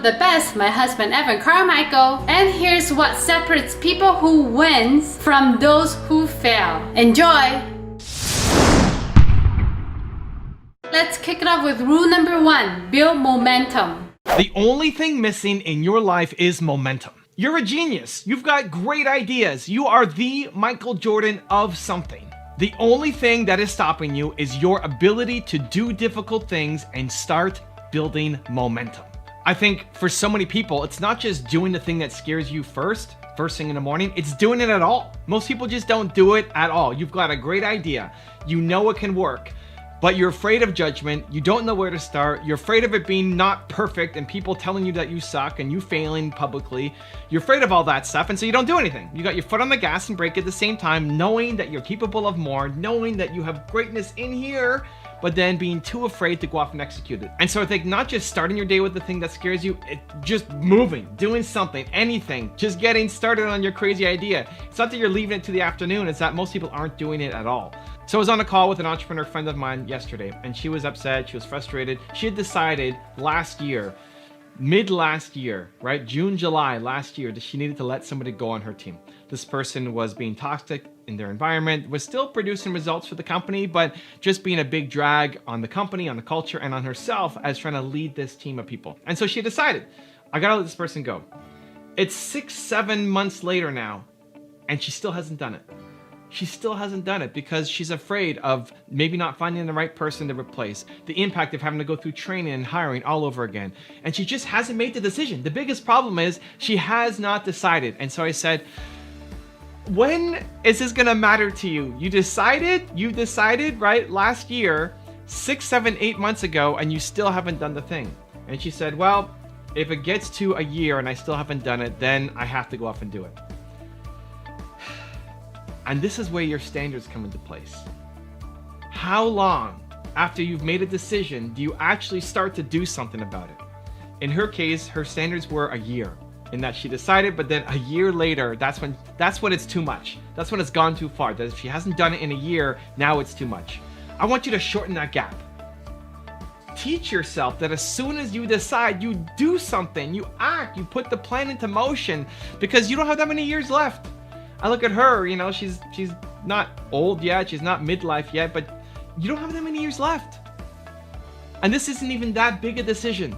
The best, my husband Evan Carmichael. And here's what separates people who wins from those who fail. Enjoy! Let's kick it off with rule number 1, build momentum. The only thing missing in your life is momentum. You're a genius. You've got great ideas. You are the Michael Jordan of something. The only thing that is stopping you is your ability to do difficult things and start building momentum. I think for so many people, it's not just doing the thing that scares you first thing in the morning, it's doing it at all. Most people just don't do it at all. You've got a great idea. You know it can work, but you're afraid of judgment. You don't know where to start. You're afraid of it being not perfect and people telling you that you suck and you failing publicly. You're afraid of all that stuff, and so you don't do anything. You got your foot on the gas and brake at the same time, knowing that you're capable of more, knowing that you have greatness in here, but then being too afraid to go off and execute it. And so I think not just starting your day with the thing that scares you, just moving, doing something, anything, just getting started on your crazy idea. It's not that you're leaving it to the afternoon, it's that most people aren't doing it at all. So I was on a call with an entrepreneur friend of mine yesterday, and she was upset, she was frustrated. She had decided last year, mid last year, right? June, July last year, that she needed to let somebody go on her team. This person was being toxic in their environment, was still producing results for the company, but just being a big drag on the company, on the culture, and on herself as trying to lead this team of people. And so she decided, I gotta let this person go. It's 6-7 months later now, and she still hasn't done it. She still hasn't done it because she's afraid of maybe not finding the right person to replace, the impact of having to go through training and hiring all over again. And she just hasn't made the decision. The biggest problem is she has not decided. And so I said, when is this gonna matter to you? You decided, right, last year, 6, 7, 8 months ago, and you still haven't done the thing. And she said, well, if it gets to a year and I still haven't done it, then I have to go off and do it. And this is where your standards come into place. How long after you've made a decision do you actually start to do something about it? In her case, her standards were a year, in that she decided, but then a year later, that's when it's too much. That's when it's gone too far. That if she hasn't done it in a year, now it's too much. I want you to shorten that gap. Teach yourself that as soon as you decide, you do something, you act, you put the plan into motion, because you don't have that many years left. I look at her, you know, she's not old yet, she's not midlife yet, but you don't have that many years left. And this isn't even that big a decision.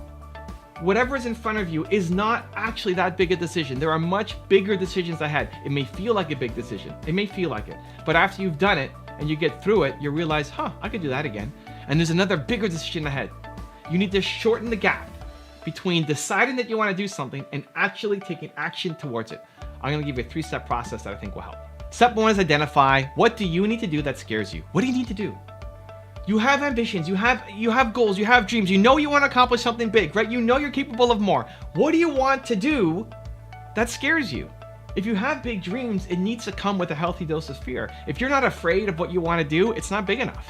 Whatever is in front of you is not actually that big a decision. There are much bigger decisions ahead. It may feel like a big decision. It may feel like it. But after you've done it and you get through it, you realize, I could do that again. And there's another bigger decision ahead. You need to shorten the gap between deciding that you want to do something and actually taking action towards it. I'm going to give you a 3-step process that I think will help. Step 1 is identify, what do you need to do that scares you? What do you need to do? You have ambitions, you have goals, you have dreams, you know you want to accomplish something big, right? You know you're capable of more. What do you want to do that scares you? If you have big dreams, it needs to come with a healthy dose of fear. If you're not afraid of what you want to do, it's not big enough.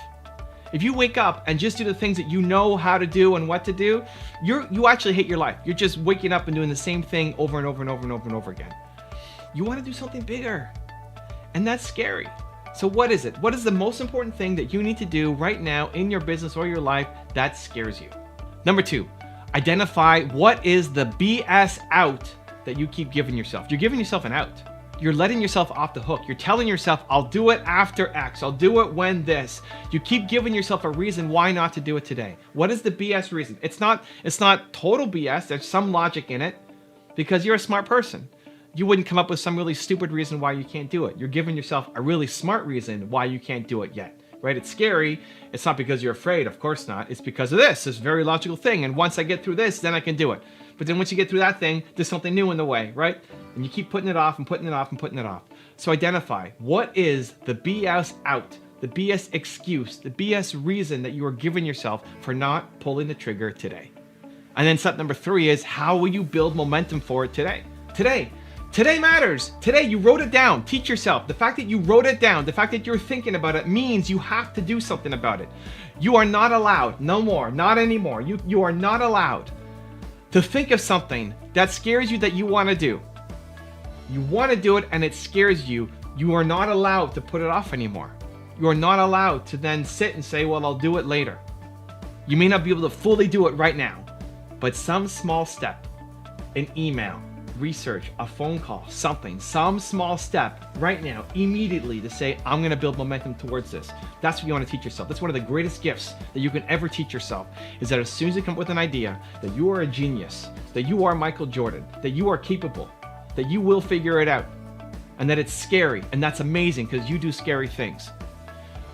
If you wake up and just do the things that you know how to do and what to do, you actually hate your life. You're just waking up and doing the same thing over and over and over and over and over again. You want to do something bigger, and that's scary. So what is it? What is the most important thing that you need to do right now in your business or your life that scares you? Number 2, identify what is the BS out that you keep giving yourself. You're giving yourself an out. You're letting yourself off the hook. You're telling yourself, I'll do it after X. I'll do it when this. You keep giving yourself a reason why not to do it today. What is the BS reason? It's not total BS. There's some logic in it because you're a smart person. You wouldn't come up with some really stupid reason why you can't do it. You're giving yourself a really smart reason why you can't do it yet, right? It's scary. It's not because you're afraid. Of course not. It's because of this very logical thing. And once I get through this, then I can do it. But then once you get through that thing, there's something new in the way, right? And you keep putting it off and putting it off and putting it off. So identify what is the BS out, the BS excuse, the BS reason that you are giving yourself for not pulling the trigger today. And then step number 3 is, how will you build momentum for it today? Today matters. Today, you wrote it down. Teach yourself. The fact that you wrote it down, the fact that you're thinking about it means you have to do something about it. You are not allowed, no more, not anymore. You are not allowed to think of something that scares you that you want to do. You want to do it and it scares you. You are not allowed to put it off anymore. You are not allowed to then sit and say, well, I'll do it later. You may not be able to fully do it right now, but some small step an email, research, a phone call, something, some small step right now, immediately to say, I'm gonna build momentum towards this. That's what you wanna teach yourself. That's one of the greatest gifts that you can ever teach yourself, is that as soon as you come up with an idea, that you are a genius, that you are Michael Jordan, that you are capable, that you will figure it out, and that it's scary, and that's amazing because you do scary things.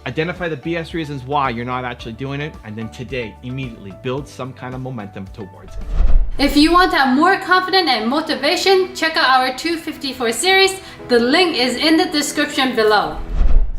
Identify the BS reasons why you're not actually doing it, and then today, immediately build some kind of momentum towards it. If you want to have more confidence and motivation, check out our 254 series. The link is in the description below.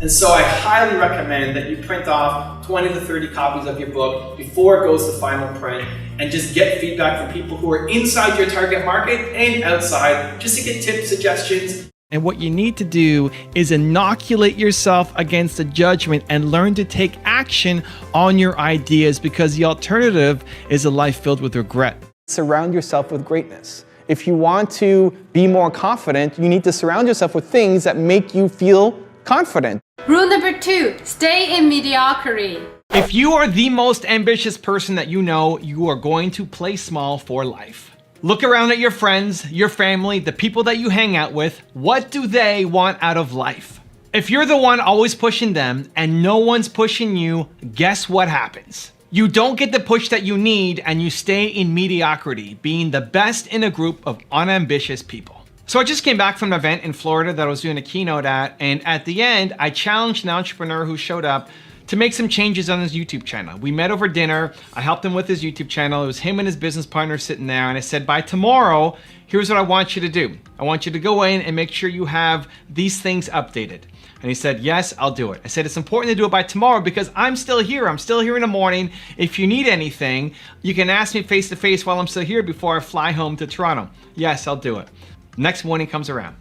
And so I highly recommend that you print off 20 to 30 copies of your book before it goes to final print, and just get feedback from people who are inside your target market and outside, just to get tips, suggestions. And what you need to do is inoculate yourself against the judgment and learn to take action on your ideas, because the alternative is a life filled with regret. Surround yourself with greatness. If you want to be more confident, you need to surround yourself with things that make you feel confident. Rule number 2, stay in mediocrity. If you are the most ambitious person that you know, you are going to play small for life. Look around at your friends, your family, the people that you hang out with. What do they want out of life? If you're the one always pushing them and no one's pushing you, guess what happens? You don't get the push that you need, and you stay in mediocrity, being the best in a group of unambitious people. So I just came back from an event in Florida that I was doing a keynote at, and at the end, I challenged an entrepreneur who showed up to make some changes on his YouTube channel. We met over dinner, I helped him with his YouTube channel. It was him and his business partner sitting there, and I said, by tomorrow, here's what I want you to do. I want you to go in and make sure you have these things updated. And he said, yes, I'll do it. I said, it's important to do it by tomorrow because I'm still here. I'm still here in the morning. If you need anything, you can ask me face to face while I'm still here before I fly home to Toronto. Yes, I'll do it. Next morning comes around.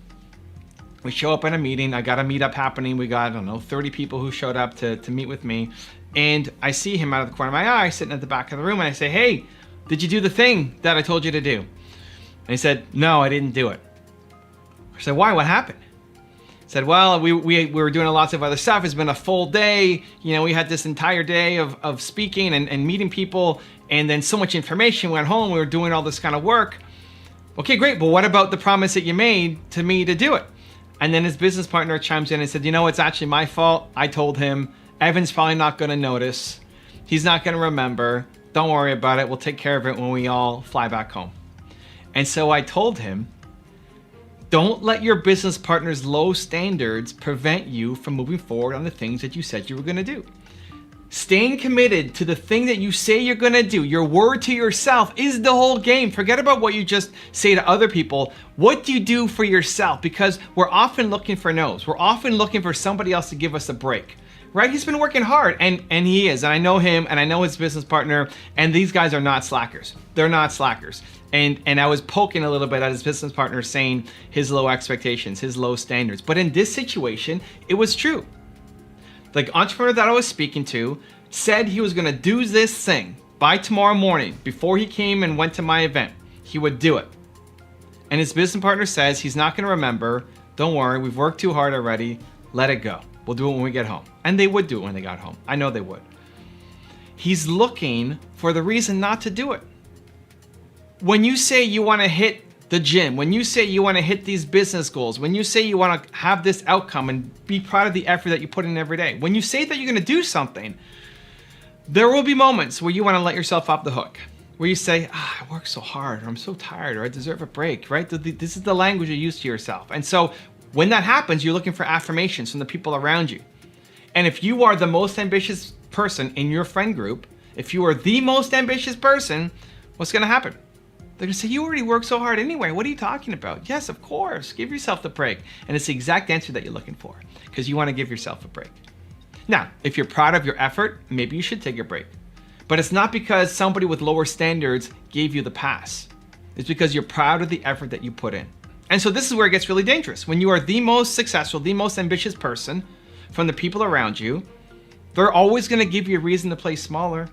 We show up in a meeting. I got a meetup happening. We got, I don't know, 30 people who showed up to meet with me. And I see him out of the corner of my eye sitting at the back of the room, and I say, hey, did you do the thing that I told you to do? And he said, no, I didn't do it. I said, why? What happened? He said, well, we were doing lots of other stuff. It's been a full day. You know, we had this entire day of speaking and meeting people, and then so much information. Went home, we were doing all this kind of work. Okay, great, but what about the promise that you made to me to do it? And then his business partner chimes in and said, you know, it's actually my fault. I told him. Evan's probably not gonna notice. He's not gonna remember. Don't worry about it. We'll take care of it when we all fly back home. And so I told him, don't let your business partner's low standards prevent you from moving forward on the things that you said you were gonna do. Staying committed to the thing that you say you're gonna do, your word to yourself, is the whole game. Forget about what you just say to other people. What do you do for yourself? Because we're often looking for no's. We're often looking for somebody else to give us a break, right? He's been working hard, and he is. And I know him, and I know his business partner, and these guys are not slackers. They're not slackers. And I was poking a little bit at his business partner, saying his low expectations, his low standards. But in this situation, it was true. The entrepreneur that I was speaking to said he was gonna do this thing by tomorrow morning before he came and went to my event. He would do it. And his business partner says he's not gonna remember. Don't worry, we've worked too hard already. Let it go. We'll do it when we get home. And they would do it when they got home. I know they would. He's looking for the reason not to do it. When you say you wanna hit the gym, when you say you want to hit these business goals, when you say you want to have this outcome and be proud of the effort that you put in every day, when you say that you're going to do something, there will be moments where you want to let yourself off the hook, where you say, I work so hard, or I'm so tired, or I deserve a break, right? This is the language you use to yourself. And so when that happens, you're looking for affirmations from the people around you. And if you are the most ambitious person in your friend group, if you are the most ambitious person, what's going to happen? They're gonna say, you already worked so hard anyway. What are you talking about? Yes, of course. Give yourself the break. And it's the exact answer that you're looking for, because you want to give yourself a break. Now, if you're proud of your effort, maybe you should take a break. But it's not because somebody with lower standards gave you the pass. It's because you're proud of the effort that you put in. And so this is where it gets really dangerous. When you are the most successful, the most ambitious person from the people around you, they're always gonna give you a reason to play smaller.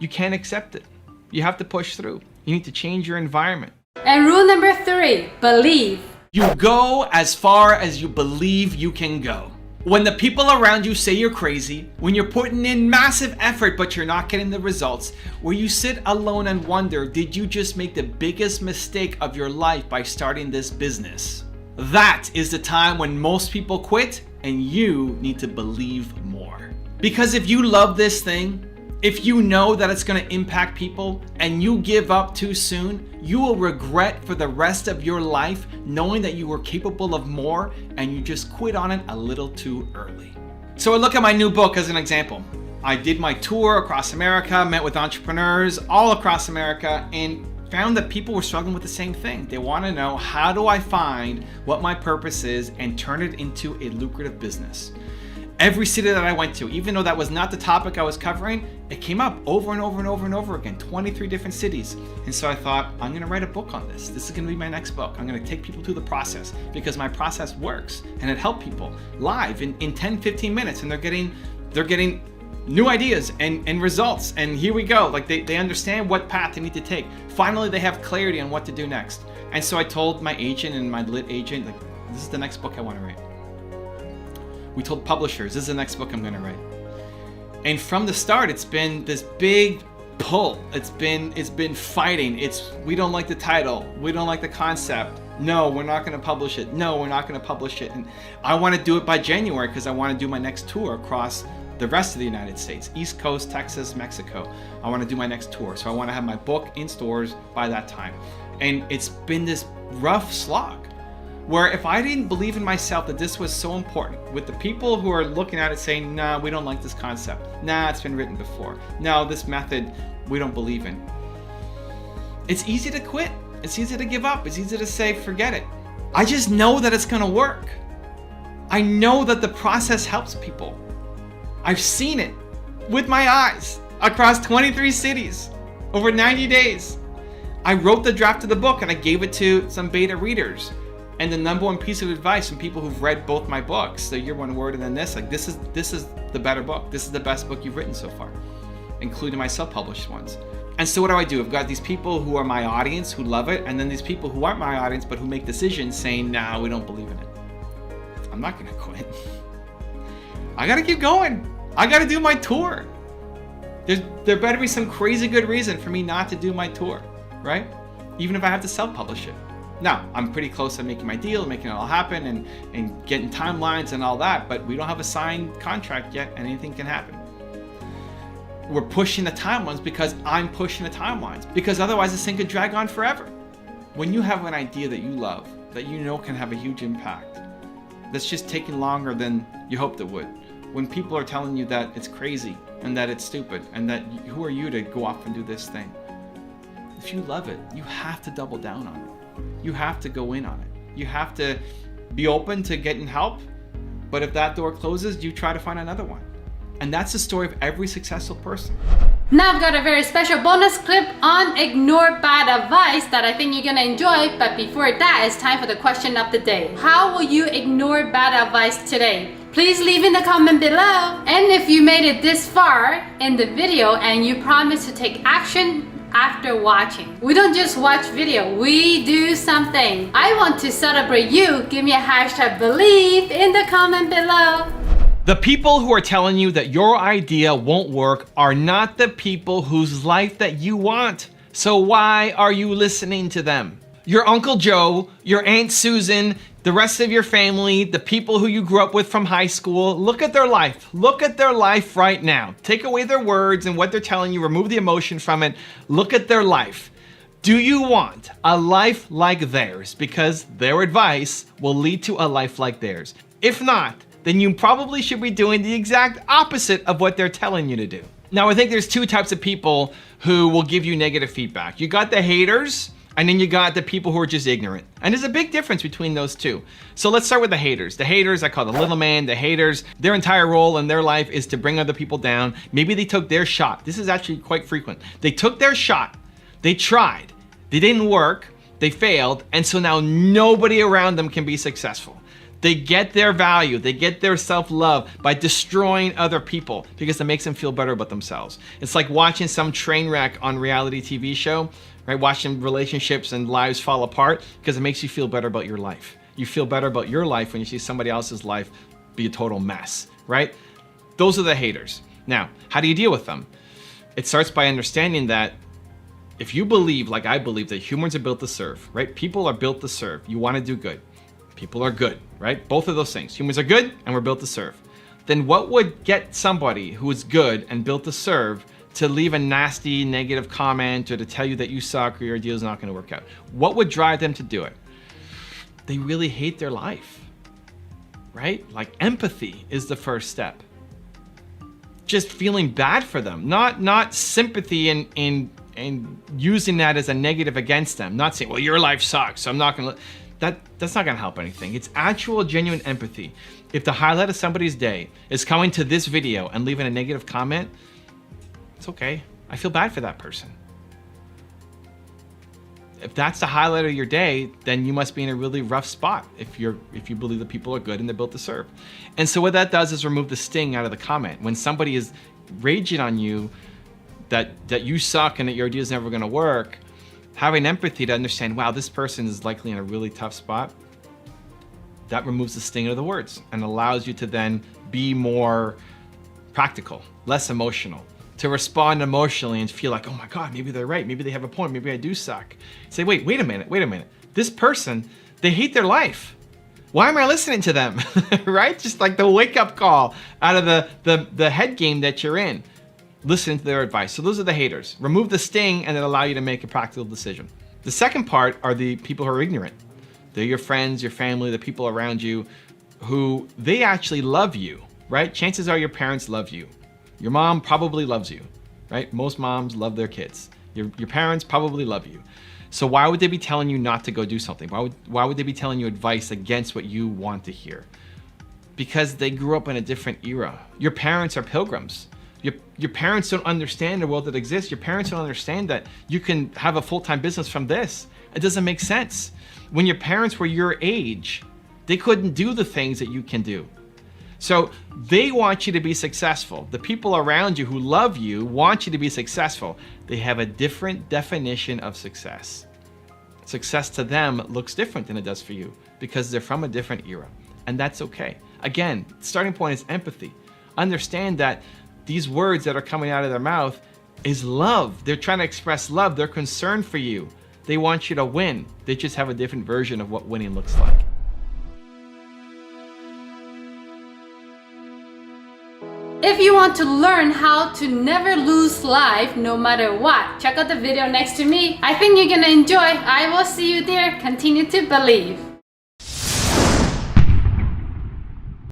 You can't accept it. You have to push through. You need to change your environment. And rule number 3, believe. You go as far as you believe you can go. When the people around you say you're crazy, when you're putting in massive effort but you're not getting the results, where you sit alone and wonder, did you just make the biggest mistake of your life by starting this business? That is the time when most people quit, and you need to believe more. Because if you love this thing, if you know that it's going to impact people and you give up too soon, you will regret for the rest of your life knowing that you were capable of more and you just quit on it a little too early. So I look at my new book as an example. I did my tour across America, met with entrepreneurs all across America, and found that people were struggling with the same thing. They want to know, how do I find what my purpose is and turn it into a lucrative business? Every city that I went to, even though that was not the topic I was covering, it came up over and over and over and over again, 23 different cities. And so I thought, I'm gonna write a book on this. This is gonna be my next book. I'm gonna take people through the process because my process works and it helped people live in 10, 15 minutes, and they're getting new ideas and results. And here we go. Like they understand what path they need to take. Finally, they have clarity on what to do next. And so I told my agent and my lit agent, like, this is the next book I wanna write. We told publishers, this is the next book I'm gonna write. And from the start, it's been this big pull. It's been fighting. We don't like the title. We don't like the concept. No, we're not gonna publish it. No, we're not gonna publish it. And I wanna do it by January because I wanna do my next tour across the rest of the United States, East Coast, Texas, Mexico. I wanna do my next tour. So I wanna have my book in stores by that time. And it's been this rough slog, where if I didn't believe in myself that this was so important, with the people who are looking at it saying, nah, we don't like this concept. Nah, it's been written before. No, this method we don't believe in. It's easy to quit. It's easy to give up. It's easy to say, forget it. I just know that it's gonna work. I know that the process helps people. I've seen it with my eyes across 23 cities over 90 days. I wrote the draft of the book and I gave it to some beta readers. And the number one piece of advice from people who've read both my books, the Year One Word and then this, like this is the better book. This is the best book you've written so far, including my self-published ones. And so what do? I've got these people who are my audience who love it, and then these people who aren't my audience but who make decisions saying, nah, we don't believe in it. I'm not gonna quit. I gotta keep going. I gotta do my tour. There better be some crazy good reason for me not to do my tour, right? Even if I have to self-publish it. Now, I'm pretty close to making my deal, making it all happen and getting timelines and all that, but we don't have a signed contract yet and anything can happen. We're pushing the timelines because I'm pushing the timelines, because otherwise this thing could drag on forever. When you have an idea that you love, that you know can have a huge impact, that's just taking longer than you hoped it would. When people are telling you that it's crazy and that it's stupid and that who are you to go off and do this thing? If you love it, you have to double down on it. You have to go in on it. You have to be open to getting help, but if that door closes, you try to find another one. And that's the story of every successful person. Now I've got a very special bonus clip on ignore bad advice that I think you're gonna enjoy, but before that, it's time for the question of the day. How will you ignore bad advice today? Please leave in the comment below. And if you made it this far in the video and you promise to take action after watching. We don't just watch video, we do something. I want to celebrate you. Give me a hashtag believe in the comment below. The people who are telling you that your idea won't work are not the people whose life that you want. So why are you listening to them? Your Uncle Joe, your Aunt Susan, the rest of your family, the people who you grew up with from high school, look at their life. Look at their life right now. Take away their words and what they're telling you, remove the emotion from it. Look at their life. Do you want a life like theirs? Because their advice will lead to a life like theirs. If not, then you probably should be doing the exact opposite of what they're telling you to do. Now, I think there's two types of people who will give you negative feedback. You got the haters, and then you got the people who are just ignorant. And there's a big difference between those two. So let's start with the haters. The haters, I call the little man, the haters, their entire role in their life is to bring other people down. Maybe they took their shot. This is actually quite frequent. They took their shot, they tried, they didn't work, they failed, and so now nobody around them can be successful. They get their value, they get their self-love by destroying other people because it makes them feel better about themselves. It's like watching some train wreck on reality TV show, right? Watching relationships and lives fall apart because it makes you feel better about your life. You feel better about your life when you see somebody else's life be a total mess, right? Those are the haters. Now, how do you deal with them? It starts by understanding that if you believe, like I believe, that humans are built to serve, right? People are built to serve. You want to do good. People are good, right? Both of those things. Humans are good and we're built to serve. Then what would get somebody who is good and built to serve to leave a nasty, negative comment or to tell you that you suck or your deal is not going to work out? What would drive them to do it? They really hate their life, right? Like empathy is the first step. Just feeling bad for them, not sympathy and using that as a negative against them. Not saying, well, your life sucks, so I'm not gonna. That's not gonna help anything. It's actual, genuine empathy. If the highlight of somebody's day is coming to this video and leaving a negative comment, it's okay. I feel bad for that person. If that's the highlight of your day, then you must be in a really rough spot if you believe that people are good and they're built to serve. And so what that does is remove the sting out of the comment. When somebody is raging on you that you suck and that your idea is never going to work, having empathy to understand, wow, this person is likely in a really tough spot, that removes the sting of the words and allows you to then be more practical, less emotional, to respond emotionally and feel like, oh my God, maybe they're right. Maybe they have a point. Maybe I do suck. Say, wait a minute. This person, they hate their life. Why am I listening to them? Right? Just like the wake up call out of the head game that you're in. Listening to their advice. So those are the haters. Remove the sting and then allow you to make a practical decision. The second part are the people who are ignorant. They're your friends, your family, the people around you who they actually love you, right? Chances are your parents love you. Your mom probably loves you, right? Most moms love their kids. Your parents probably love you. So why would they be telling you not to go do something? Why would they be telling you advice against what you want to hear? Because they grew up in a different era. Your parents are pilgrims. Your parents don't understand the world that exists. Your parents don't understand that you can have a full-time business from this. It doesn't make sense. When your parents were your age, they couldn't do the things that you can do. So they want you to be successful. The people around you who love you want you to be successful. They have a different definition of success. Success to them looks different than it does for you because they're from a different era. And that's okay. Again, starting point is empathy. Understand that these words that are coming out of their mouth is love. They're trying to express love. They're concerned for you. They want you to win. They just have a different version of what winning looks like. If you want to learn how to never lose life no matter what, check out the video next to me. I think you're gonna enjoy. I will see you there. Continue to believe.